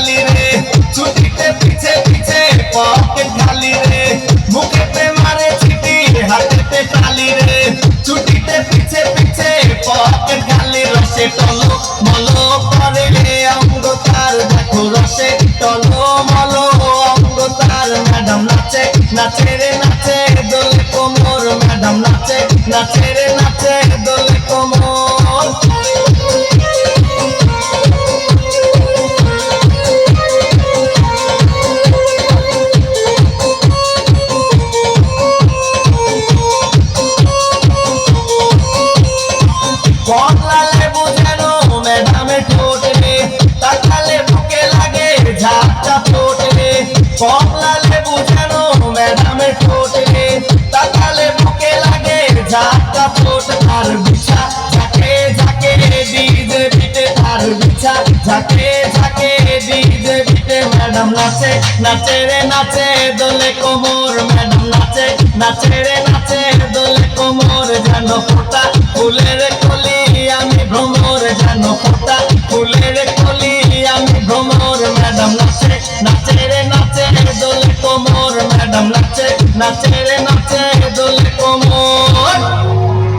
খালি রে ছুটিতে পিছে পিছে পকেট খালি রে মুখেতে মারে চিঠি হাতেতে তালি রে ছুটিতে পিছে পিছে পকেট খালি রসে টলো মলো করে অঙ্গ তার দেখো রসে টলো মলো অঙ্গ তার ম্যাডাম নাচে নাচে রে নাচে দোলে কোমর ম্যাডাম নাচে নাচে রে নাচে দোলে কোমর কমলা লেবু যেন ম্যাডামের ঠোঁট রে তাকালে বুকে লাগে ঝাপটা ঠোঁট রে কমলা লেবু যেন ম্যাডামের ঠোঁট রে তাকালে বুকে লাগে ঝাপটা ঠোঁট তার বিছা ঝাঁকে ঝাঁকে ডিজে বিটে তার বিছা ঝাঁকে ঝাঁকে ডিজে বিটে ম্যাডাম নাচে নাচে রে নাচে দোলে কোমর ম্যাডাম নাচে নাচে রে নাচে দোলে কোমর যেন ফোঁটা ফুলের কলি আমি ভ্রমর যেন ফোঁটা ফুলের কলি আমি ভ্রমর ম্যাডাম নাচে নাচে রে নাচে দোলে কোমর ম্যাডাম নাচে নাচে রে